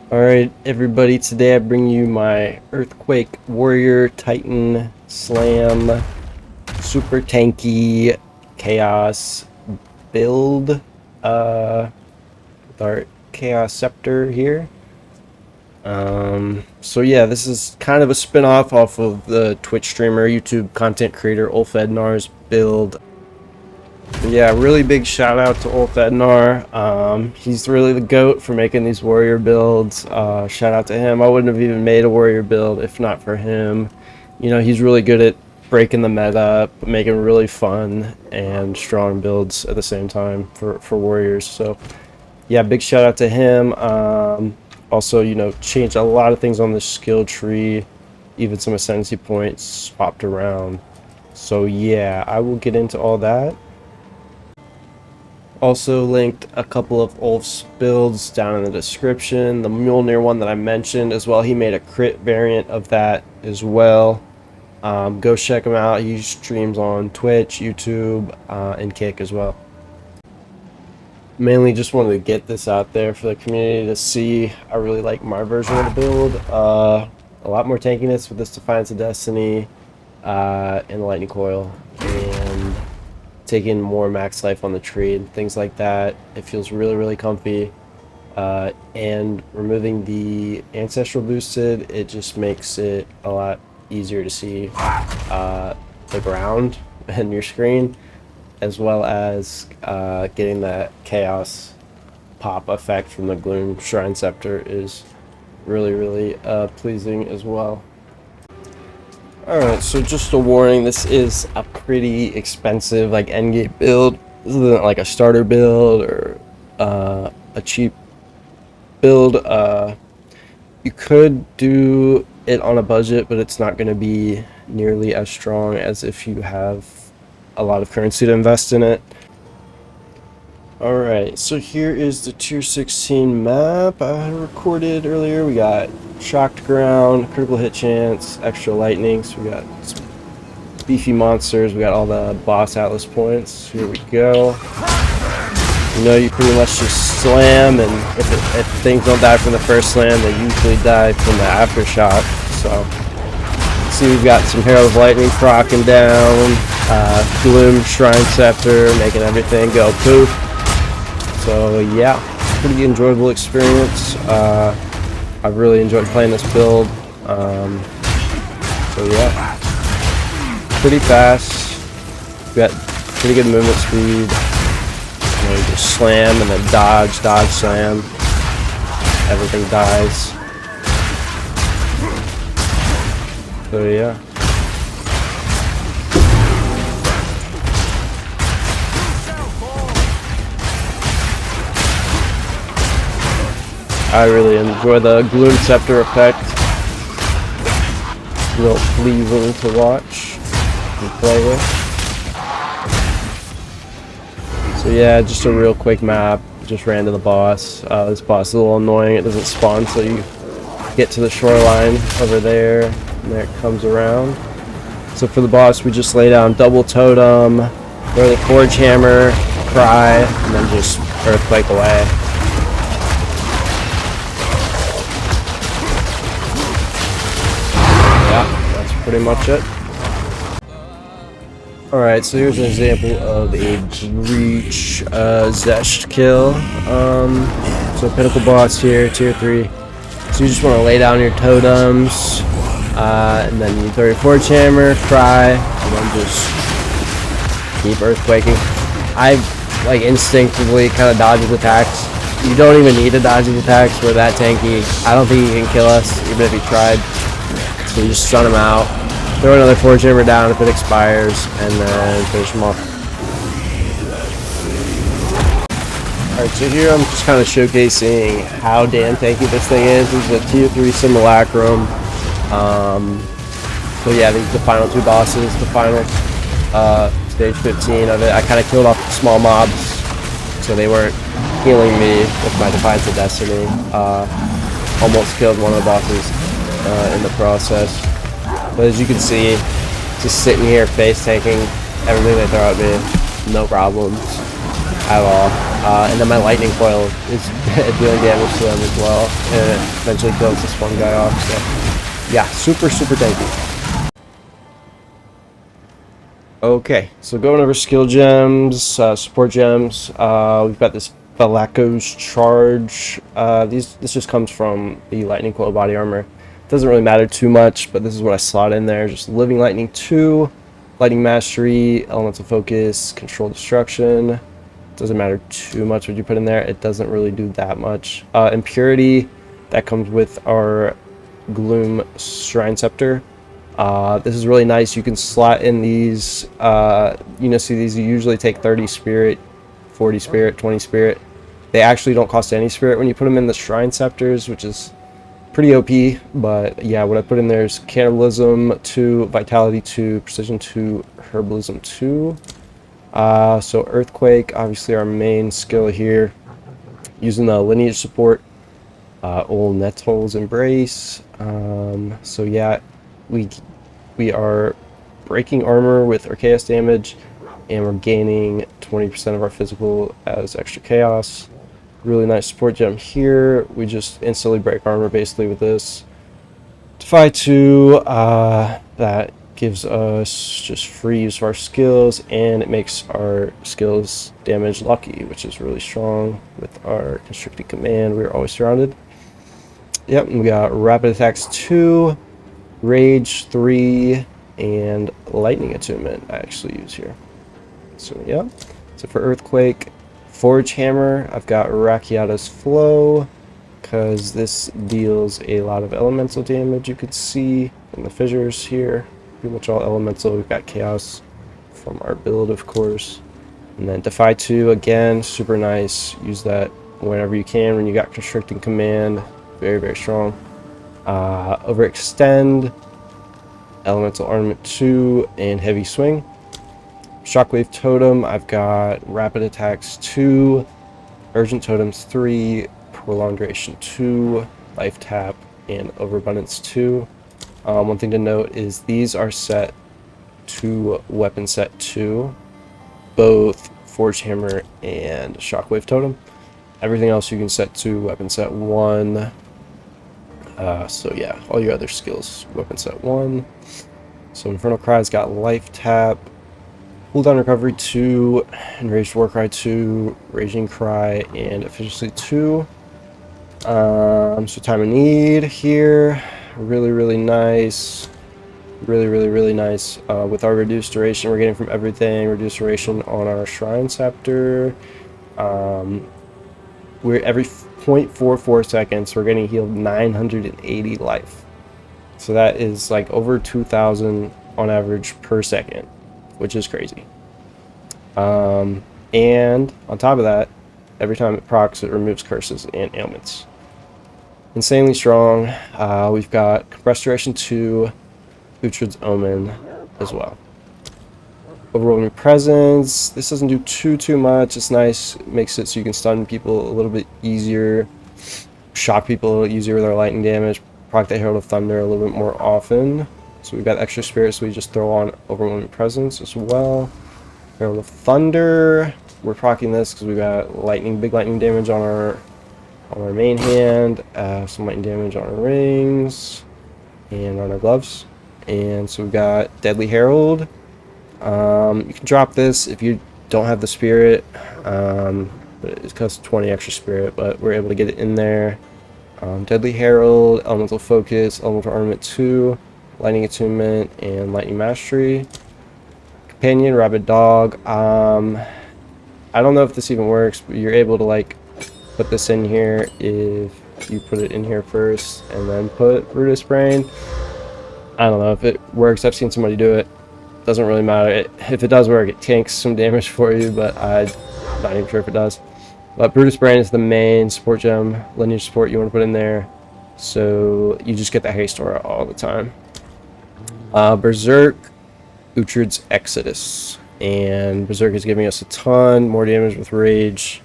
Alright, everybody, today I bring you my Earthquake Warrior Titan Slam Super Tanky Chaos build with our Chaos Scepter here. So yeah, this is kind of a spin-off off of the Twitch streamer, YouTube content creator Ulfhednar's build. Yeah, really big shout out to Ulfhednar. He's really the GOAT for making these warrior builds. Shout out to him. I wouldn't have even made a warrior build if not for him. You know, he's really good at breaking the meta up, making really fun and strong builds at the same time for warriors. So yeah, big shout out to him. Also, you know, changed a lot of things on the skill tree, even some ascendancy points swapped around. So yeah, I will get into all that. Also linked a couple of Ulf's builds down in the description. The Mjolnir one that I mentioned as well, he made a crit variant of that as well. Go check him out. He streams on Twitch, YouTube, and Kick as well. Mainly just wanted to get this out there for the community to see. I really like my version of the build. A lot more tankiness with this Defiance of Destiny and the Lightning Coil. And taking more max life on the tree and things like that. It feels really comfy, and removing the ancestral boosted, it just makes it a lot easier to see the ground and your screen, as well as getting that chaos pop effect from the Gloom Shrine Scepter is really pleasing as well. Alright, so just a warning, this is a pretty expensive like endgame build. This isn't like a starter build or a cheap build. You could do it on a budget, but it's not going to be nearly as strong as if you have a lot of currency to invest in it. Alright, so here is the tier 16 map I had recorded earlier. We got shocked ground, critical hit chance, extra lightning, so we got some beefy monsters, we got all the boss atlas points. Here we go. You know, you pretty much just slam, and if things don't die from the first slam, they usually die from the aftershock. So see, we've got some Herald of Lightning procking down, Gloom Shrine Scepter making everything go poof. So yeah, pretty enjoyable experience. I've really enjoyed playing this build. So yeah, pretty fast. We got pretty good movement speed. You know, you just slam and then dodge, slam. Everything dies. So yeah. I really enjoy the Gloom Scepter effect. Real pleasing to watch and play with. So yeah, just a real quick map. Just ran to the boss. This boss is a little annoying. It doesn't spawn until you get to the shoreline over there. And there it comes around. So for the boss, we just lay down double totem, throw the forge hammer, cry, and then just earthquake away. Pretty much it. Alright, so here's an example of a breach Xesht kill. So Pinnacle boss here, tier 3. So you just want to lay down your totems, and then you throw your forge hammer, cry, and then just keep earthquaking. I like instinctively kind of dodge his attacks. You don't even need to dodge his attacks. We're that tanky. I don't think he can kill us, even if he tried. So you just stun him out, throw another forge hammer down if it expires, and then finish him off. Alright, so here I'm just kind of showcasing how damn tanky this thing is. This is a tier 3 Similacrum. So yeah, these are the final two bosses, the final stage 15 of it. I kind of killed off the small mobs, so they weren't healing me with my Defiance of Destiny. Almost killed one of the bosses in the process, but as you can see, just sitting here face tanking everything they throw at me, no problems. at all. And then my lightning coil is doing damage to them as well, and it eventually kills this one guy off. So yeah, super tanky. Okay, so going over skill gems, support gems. We've got this Falco's Charge. This just comes from the lightning coil body armor. Doesn't really matter too much, but this is what I slot in there. Just Living Lightning 2, Lightning Mastery, Elemental Focus, Control Destruction. Doesn't matter too much what you put in there. It doesn't really do that much. Impurity, that comes with our Gloom Shrine Scepter. This is really nice. You can slot in these, see these usually take 30 spirit, 40 spirit, 20 spirit. They actually don't cost any spirit when you put them in the Shrine Scepters, which is pretty OP. But yeah, what I put in there is Cannibalism 2, Vitality 2, Precision 2, Herbalism 2. So Earthquake, obviously our main skill here. Using the lineage support, Old Nettle's Embrace. So yeah, we are breaking armor with our chaos damage, and we're gaining 20% of our physical as extra chaos. Really nice support gem here. We just instantly break armor basically with this. Defy 2, that gives us just free use of our skills, and it makes our skills damage lucky, which is really strong. With our constricted command, we're always surrounded. Yep, and we got Rapid Attacks 2, Rage 3, and Lightning Attunement I actually use here. So yeah, so for Earthquake, Forge Hammer, I've got Rakiata's Flow, because this deals a lot of elemental damage. You could see in the fissures here, pretty much all elemental. We've got Chaos from our build, of course. And then Defy 2, again, super nice. Use that whenever you can when you got Constricting Command. Very strong. Overextend, Elemental Armament 2, and Heavy Swing. Shockwave Totem, I've got Rapid Attacks 2, Urgent Totems 3, Prolongation 2, Life Tap, and Overabundance 2. One thing to note is these are set to Weapon Set 2, both Forge Hammer and Shockwave Totem. Everything else you can set to Weapon Set 1. So yeah, all your other skills, Weapon Set 1. So Infernal Cry's got Life Tap, Cooldown Recovery 2, Enraged Warcry 2, Raging Cry, and Efficiency 2. So Time of Need here, really nice. Really nice. With our reduced duration, we're getting from everything. Reduced duration on our Shrine Scepter. We're every 0.44 seconds, we're getting healed 980 life. So that is like over 2,000 on average per second, which is crazy. And on top of that, every time it procs, it removes curses and ailments. Insanely strong. We've got Restoration 2, Uhtred's Omen as well. Overwhelming Presence. This doesn't do too much. It's nice. It makes it so you can stun people a little bit easier, shock people a little easier with our lightning damage, proc the Herald of Thunder a little bit more often. So we've got extra spirit, so we just throw on Overwhelming Presence as well. Herald of Thunder. We're proccing this because we've got big lightning damage on our main hand, some lightning damage on our rings, and on our gloves. And so we've got Deadly Herald. You can drop this if you don't have the spirit, but it costs 20 extra spirit, but we're able to get it in there. Deadly Herald, Elemental Focus, Elemental Armament 2, Lightning Attunement, and Lightning Mastery. Companion, Rabid Dog. I don't know if this even works, but you're able to like put this in here if you put it in here first and then put Brutus Brain. I don't know if it works. I've seen somebody do it. Doesn't really matter. If it does work, it tanks some damage for you, but I'm not even sure if it does. But Brutus Brain is the main support gem, lineage support you want to put in there. So you just get the haste aura all the time. Berserk, Uhtred's Exodus. And Berserk is giving us a ton more damage with Rage.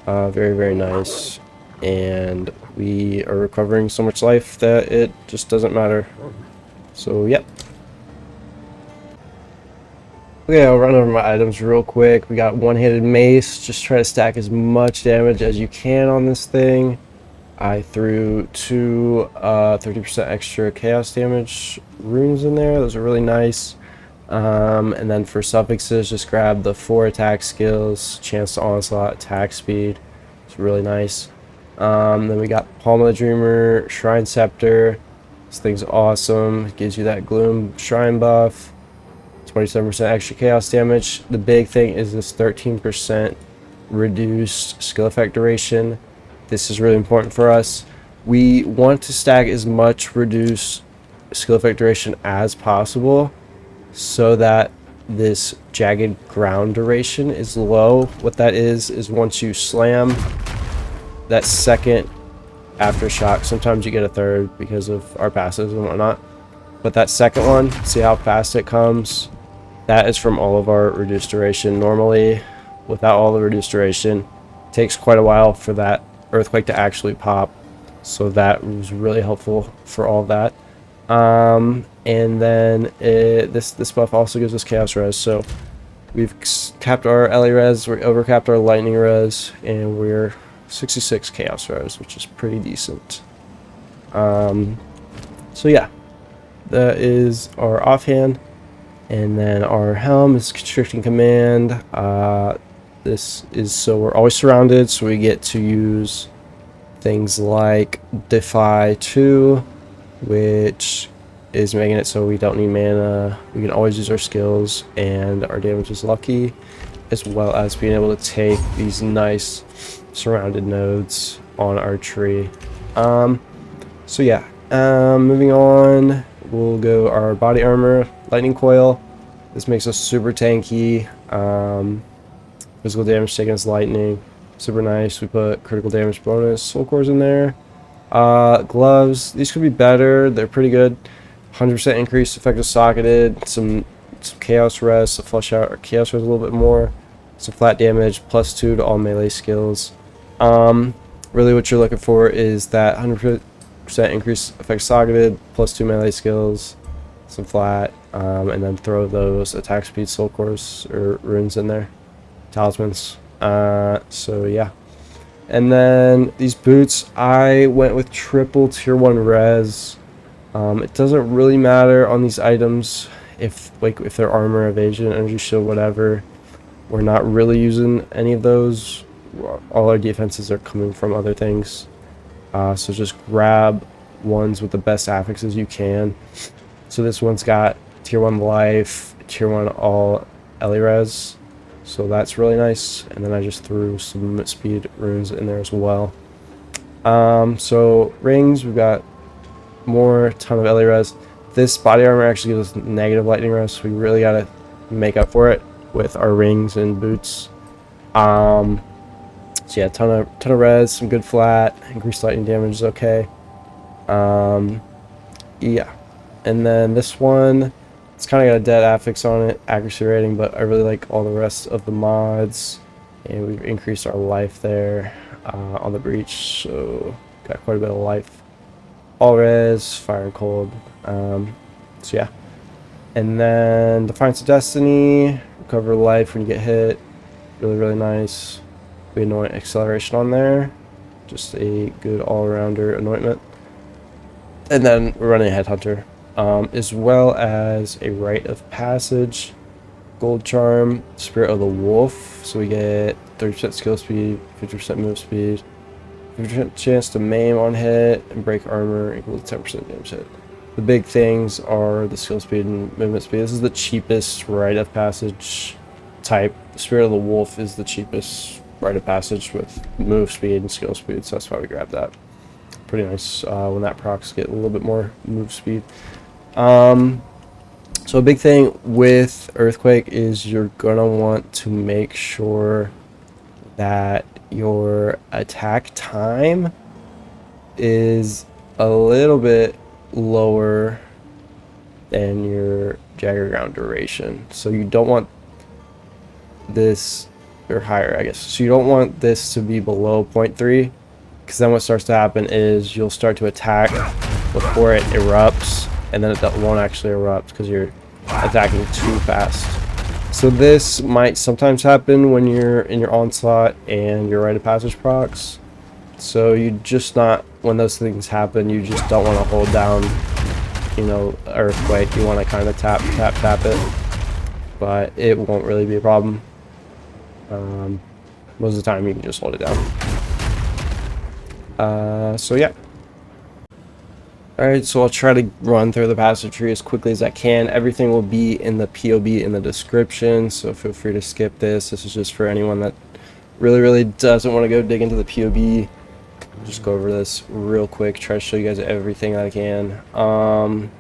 Very nice. And we are recovering so much life that it just doesn't matter. So, yep. Okay, I'll run over my items real quick. We got one-handed mace. Just try to stack as much damage as you can on this thing. I threw two 30% extra chaos damage runes in there. Those are really nice. And then for suffixes, just grab the 4 attack skills, chance to onslaught, attack speed. It's really nice. Then we got Palm of the Dreamer, Shrine Scepter. This thing's awesome. It gives you that Gloom Shrine buff. 27% extra chaos damage. The big thing is this 13% reduced skill effect duration. This is really important for us. We want to stack as much reduced skill effect duration as possible so that this jagged ground duration is low. What that is once you slam that second aftershock, sometimes you get a third because of our passives and whatnot, but that second one, see how fast it comes? That is from all of our reduced duration. Normally, without all the reduced duration, it takes quite a while for that earthquake to actually pop, so that was really helpful for all of that. And then this buff also gives us chaos res, so we've capped our LA res, we're overcapped our lightning res, and we're 66 chaos res, which is pretty decent. So yeah, that is our offhand. And then our helm is constricting command. This is so we're always surrounded, so we get to use things like Defy 2, which is making it so we don't need mana. We can always use our skills, and our damage is lucky, as well as being able to take these nice surrounded nodes on our tree. So yeah, moving on, we'll go our body armor, lightning coil. This makes us super tanky. Physical damage taken as lightning, super nice. We put critical damage bonus soul cores in there. Gloves, these could be better. They're pretty good. 100% increase effective socketed, some chaos res to flush out our chaos res a little bit more, some flat damage, +2 to all melee skills. Really what you're looking for is that 100% increase effective socketed, +2 melee skills, some flat, and then throw those attack speed soul cores or runes in there, talismans. So yeah. And then these boots, I went with triple tier 1 res. It doesn't really matter on these items if they're armor, evasion, energy shield, whatever. We're not really using any of those. All our defenses are coming from other things. So just grab ones with the best affixes you can. So this one's got tier 1 life, tier 1 all LE res. So that's really nice. And then I just threw some speed runes in there as well. So rings, we've got more ton of LE res. This body armor actually gives us negative lightning res, so we really gotta make up for it with our rings and boots. So yeah, ton of res, some good flat, increased lightning damage is okay. Yeah, and then this one, it's kind of got a dead affix on it, accuracy rating, but I really like all the rest of the mods, and we've increased our life there on the breach, so got quite a bit of life. All res, fire and cold. So yeah, and then Defiance of Destiny, recover life when you get hit, really nice. We anoint acceleration on there, just a good all-rounder anointment. And then we're running a headhunter, as well as a rite of passage, gold charm, spirit of the wolf. So we get 30% skill speed, 50% move speed, 50% chance to maim on hit, and break armor equal to 10% damage hit. The big things are the skill speed and movement speed. This is the cheapest rite of passage type. Spirit of the wolf is the cheapest rite of passage with move speed and skill speed, so that's why we grabbed that. Pretty nice when that procs get a little bit more move speed. So a big thing with Earthquake is you're gonna want to make sure that your attack time is a little bit lower than your Jagger Ground duration. So you don't want this, or higher I guess, so you don't want this to be below 0.3, because then what starts to happen is you'll start to attack before it erupts, and then it won't actually erupt because you're attacking too fast. So this might sometimes happen when you're in your onslaught and your rite of passage procs. So you just not, when those things happen, you just don't want to hold down, you know, earthquake. You want to kind of tap it, but it won't really be a problem. Most of the time you can just hold it down. So yeah. Alright, so I'll try to run through the passage tree as quickly as I can. Everything will be in the POB in the description, so feel free to skip this. This is just for anyone that really doesn't want to go dig into the POB. I'll just go over this real quick, try to show you guys everything that I can. On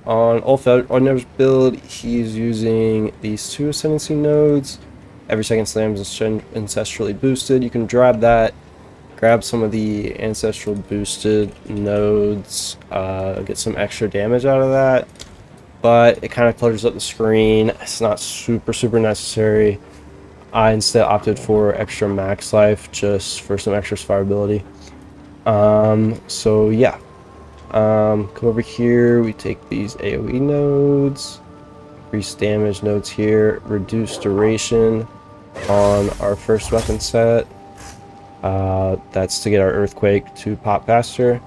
Ulfhednar's build, he's using these 2 Ascendancy nodes. Every second slam is ancestrally boosted. You can grab some of the ancestral boosted nodes, get some extra damage out of that, but it kind of clutters up the screen. It's not super necessary. I instead opted for extra max life just for some extra survivability. So yeah, come over here, we take these AoE nodes, increase damage nodes here, reduce duration on our first weapon set. That's to get our earthquake to pop faster.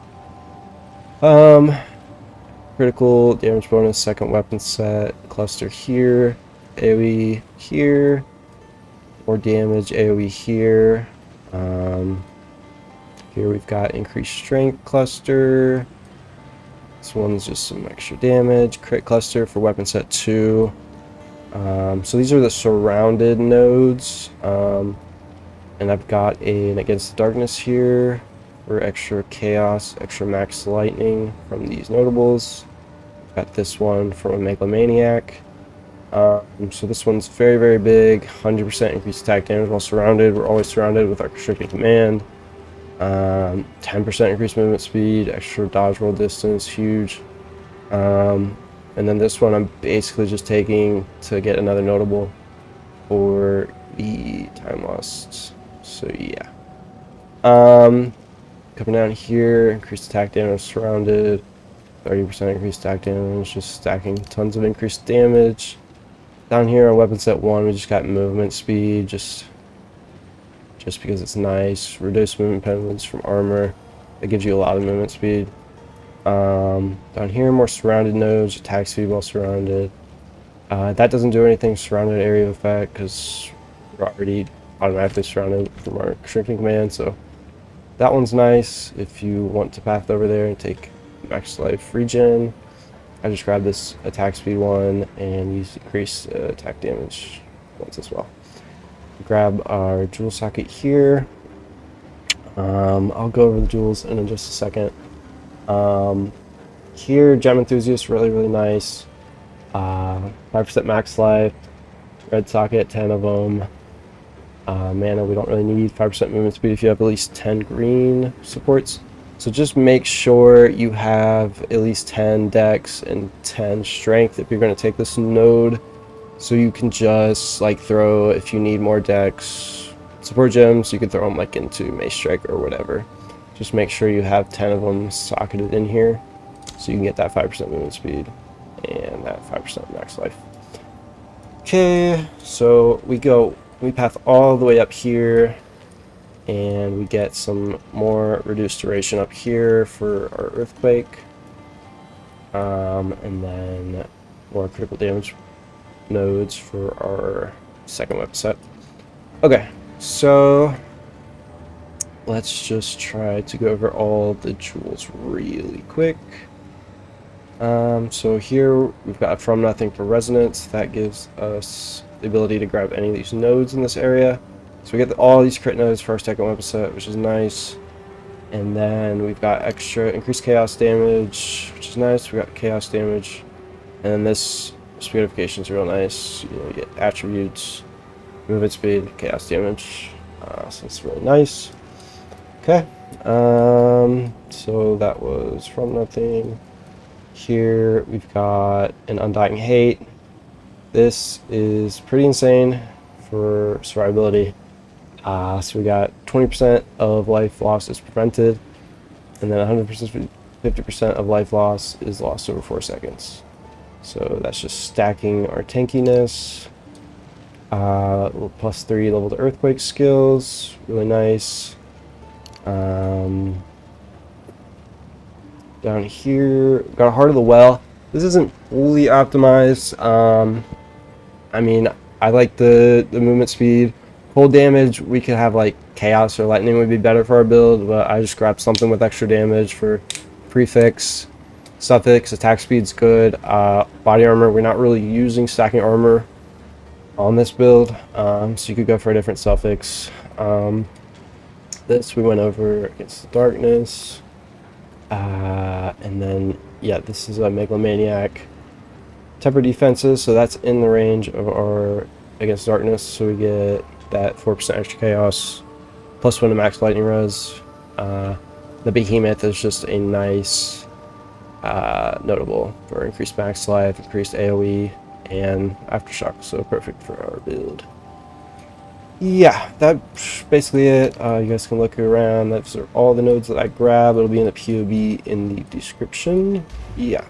Critical damage bonus, second weapon set, cluster here, AoE here, more damage, AoE here. Here we've got increased strength cluster. This one's just some extra damage, crit cluster for weapon set 2. So these are the surrounded nodes. And I've got an Against the Darkness here for extra chaos, extra max lightning from these notables. Got this one from a Megalomaniac. So this one's very big, 100% increased attack damage while surrounded. We're always surrounded with our Constricting Command. 10% increased movement speed, extra dodge roll distance, huge. And then this one I'm basically just taking to get another notable for the time lost. So yeah. Coming down here, increased attack damage surrounded, 30% increased attack damage, just stacking tons of increased damage. Down here on weapon set 1, we just got movement speed, just because it's nice. Reduced movement penalties from armor, that gives you a lot of movement speed. Down here, more surrounded nodes, attack speed while surrounded. That doesn't do anything surrounded area effect because we're already automatically surrounded from our shrinking command, so that one's nice if you want to path over there and take max life regen. I just grabbed this attack speed one and use increased attack damage ones as well. Grab our jewel socket here. I'll go over the jewels in just a second. Here, Gem Enthusiast, really nice. 5% max life, red socket, 10 of them. Mana we don't really need, 5% movement speed if you have at least 10 green supports. So just make sure you have at least 10 dex and 10 strength if you're going to take this node. So you can just like throw, if you need more dex support gems, you can throw them like into Mace Strike or whatever. Just make sure you have 10 of them socketed in here so you can get that 5% movement speed and that 5% max life. Okay, so we path all the way up here and we get some more reduced duration up here for our earthquake, and then more critical damage nodes for our second weapon set. Okay, so let's just try to go over all the jewels really quick. So here we've got From Nothing for Resonance. That gives us the ability to grab any of these nodes in this area. So we get all these crit nodes for our second weapon set, which is nice. And then we've got extra increased chaos damage, which is nice. We got chaos damage. And then this speedification is real nice. You get attributes, movement speed, chaos damage. So it's really nice. Okay. So that was From Nothing. Here we've got an Undying Hate. This is pretty insane for survivability. So we got 20% of life loss is prevented, and then 50% of life loss is lost over 4 seconds. So that's just stacking our tankiness. Little +3 level to earthquake skills, really nice. Down here, got a Heart of the Well. This isn't fully optimized. I mean, I like the movement speed. Cold damage, we could have like Chaos or Lightning would be better for our build, but I just grabbed something with extra damage for prefix. Suffix, attack speed's good. Body armor, we're not really using stacking armor on this build, so you could go for a different suffix. This we went over against the darkness. And then, yeah, this is a Megalomaniac. Temper defenses, so that's in the range of our against darkness, so we get that 4% extra chaos, +1 to max lightning res. The Behemoth is just a nice notable for increased max life, increased AoE, and aftershock, so perfect for our build. Yeah, that's basically it. You guys can look around. Those are all the nodes that I grabbed. It'll be in the POB in the description. Yeah.